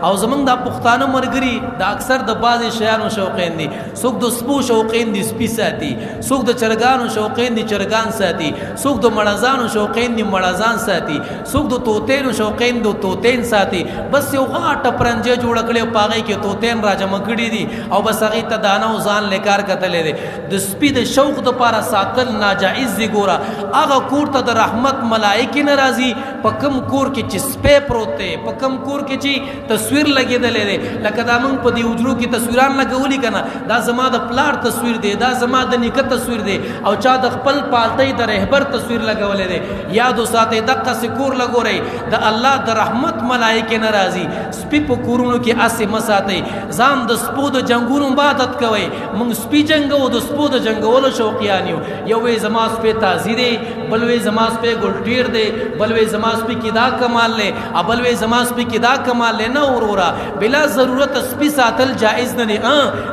او زمونږ دا پښتانه مرګري د اکثر د بعضې شیانو شوقین دي څوک د سپو شوقین دي سپي ساتي څوک د چرګانو شوقین دي چرګان ساتي څوک د مړزانو شوقین دي مړزان ساتي څوک د طوطینو شوقین دي طوطین ساتي بس یو غاټه پرنجه جوړه کړې او په هغې کې طوطین راجمع کړي دي او بس هغې ته دانه او ځان لیکار کتلی دی د سپي د شوق دپاره ساتل ناجایز دي ګوره هغه کور ته د رحمت ملایکې نه راځي په کوم کور کې چې سپی پروت دی په کوم کور کې چې تصویر لګېدلی دی لکه دا موږ په دې حجرو کې تصویران لګولي که نه دا زما د پلار تصویر دی دا زما د نیکه تصویر دی او چا د خپل پالتۍ د رهبر تصویر لګولی دی یاد وساتئ دقسې کور لګورئ د الله د رحمت ملایکې نه راځي سپي په کورونو کې هسې مه ساتئ ځان د سپو د جنګونو عبادت کوئ موږ سپي جنګو د سپو د جنګولو شوقیان یو یو وی زما سپی تازي دی بل وی زما سپی ګلټیر دی بل وی زما سپی کې دا کمال دی بل وی زما سپی کې دا کمال دی نه وروره بلا ضرورت سپي ساتل جایز نه دی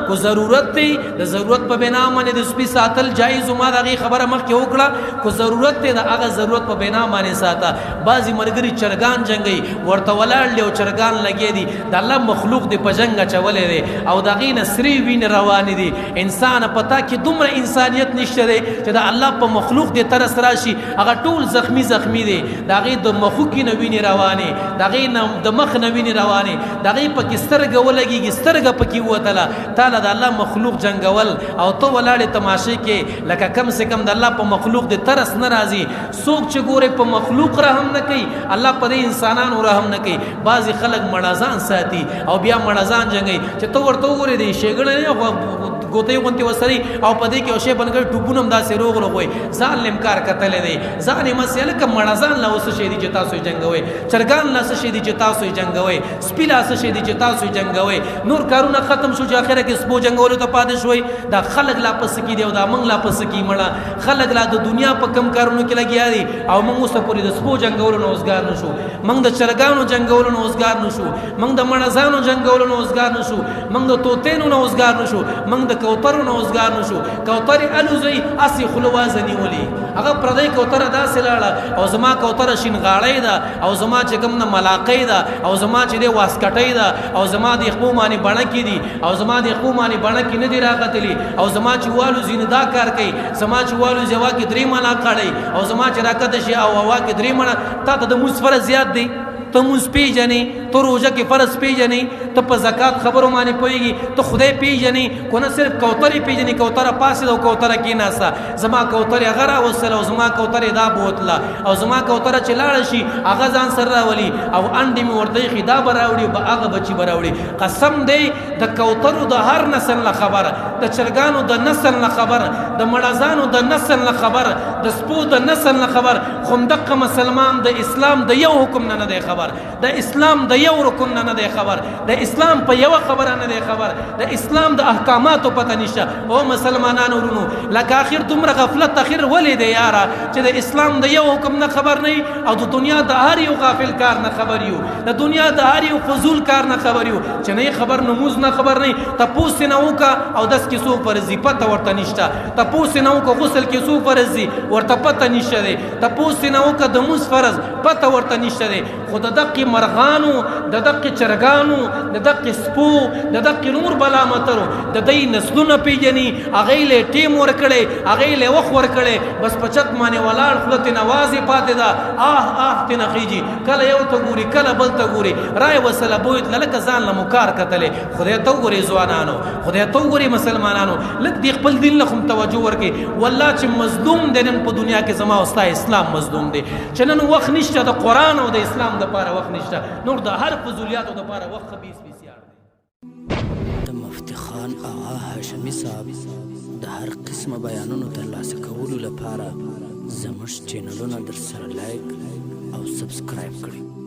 کو ضرورت دی د ضرورت په بنا باندې د سپي ساتل جایز ما د هغې خبره مخکې وکړه کو ضرورت دی د هغه ضرورت په بنا باندې ساته بعضې ملګري چرګان جنګوي ورته ولاړ دی او چرګان لګې دي د الله مخلوق دی په جنګ اچولی دی او د هغې نه سرې وینې روانې دي انسان پتا کې دومره انسانیت نشته دی چې د الله په مخلوق دی ترس راشي هغه ټول زخمی زخمی دی د هغې د مخوکې نه وینې روانې د هغې نه د مخ نه وینې روانې د هغې پکې سترګه ولګېږي سترګه پکې ووتله تا له د الله مخلوق جنګول او ته ولاړې تماشې کې لکه کم سے کم د الله په مخلوق دی ترس نه راځي څوک چې ګورې په مخلوق رحم نه کوي الله په دې انسانانو رحم نه کوي بعضې خلک مړزان ساتي او بیا مړزان جنګوي چې ته ورته وګورې دی ښېګڼه نه ګوتې غونتې وسري او په دې کې یو شی بند کړي ټوپونه هم داسې روغ روغ وي ځان له امکار کتلی دی ځان یې مسې هلکه مړزان له اوس شی دي چې تاسو یې جنګوئ چرګان له څه شی دي چې تاسو یې جنګوئ سپي له څه شی دي چې تاسو یې جنګوئ نور کارونه ختم شو چې اخره کې سپو جنګولو ته پاتې شوئ دا خلک لا پسې کي دي او دا موږ لا پسې کي مړه خلک لا د دنیا په کم کارونو کې لګیا دي او موږ اوسه پورې د سپو جنګولو نه اوزګار نه شو موږ د چرګانو جنګولو نه اوزګار نه شو موږ د مړزانو جنګولو نه اوزګار نه شو موږ د طوطینو نه اوزګار نه شو موږ د کوترو نه اوزګار نه شو کوترې الوزئ هسې خوله وازه نیولې هغه پردۍ کوتره داسې لاړه او زما کوتره شینغاړۍ ده او زما چې کوم نه ملاقۍ ده او زما چې دی واسکټۍ ده او زما د یخمو باندې بڼکې دي او زما د یخمو باندې بڼکې نه دي راغتلي او زما چې والوزي نه دا کار کوي زما چې والوزي هوا کې 3 مڼه کړئ او زما چې راکته شي او هوا کې 3 مڼه تا ته د مونځ فرض زیات دی ته مونځ پیژنې ته روژه کې فرض پیژنې ته په زکات خبرو باندې پوهېږي ته خدای پیژنې کو نه صرف کوترې پیژنې کوتره پاسېده او کوتره کېناسته زما کوترې هغه راوستله او زما کوترې دا بوتله او زما کوتره چې لاړه شي هغه ځان سره راولي او انډې مې ورته ایښي دا به راوړي هغه بچي به راوړي قسم دی د کوترو د هر نسل نه خبره د چرګانو د نسل نه خبر د مړزانو د نسل نه خبر د سپو د نسل نه خبر خو همدقه مسلمان د اسلام د یو حکم نه دی خبر د اسلام د یو رکن نه دی خبر د اسلام په یو خبره نه دی خبر د اسلام د احکاماتو پته نشته او مسلمانانو ورونو لکه اخر دومره غفلت اخر ولې دی یاره چې د اسلام د یو حکم نه خبر نه او د دنیا د هر یو غافل کار نه خبر یو د دنیا د هر یو فضول کار نه خبر یو چې نه خبر نموز نه خبر نه تپوس نه وکا او داس کې سو فرضي پته ورته نشته تپوس نه وکا غسل کې سو فرضي ورته پته نشته دی تپوس نه وکا د موس فرض پته ورته نشته دی خو د دقې مرغانو د دقې چرګانو د دقې سپو د دقې نور بلا مترو د دې نسلونه پیژني هغې له ټیم ورکړی هغې له وخت ورکړی بس په چت باندې ولاړ خوله ترې نوازې پاتې ده ترې نه خیږي کله یو ته ګوري کله بل ته ګوري رای وسله بویتله لکه ځان له مکار کتلی خدای ته وګورئ ځوانانو خدای ته وګورئ مسلمانانو لږ دې خپل دین له هم توجه ورکړئ والله چې مظلوم دی نن په دنیا کې زما او ستا اسلام مظلوم دی چې نن وخت نشته د قرآن او د اسلام دپاره وخت نشته نور د هر فضولیاتو دپاره وخت خبیث بسیار دی د مفتي خان آغا هاشمي صاحب د هر قسمه بیانونو ترلاسه کولو لپاره زموږ چینلونه در سره لایک او سبسکرایب کړئ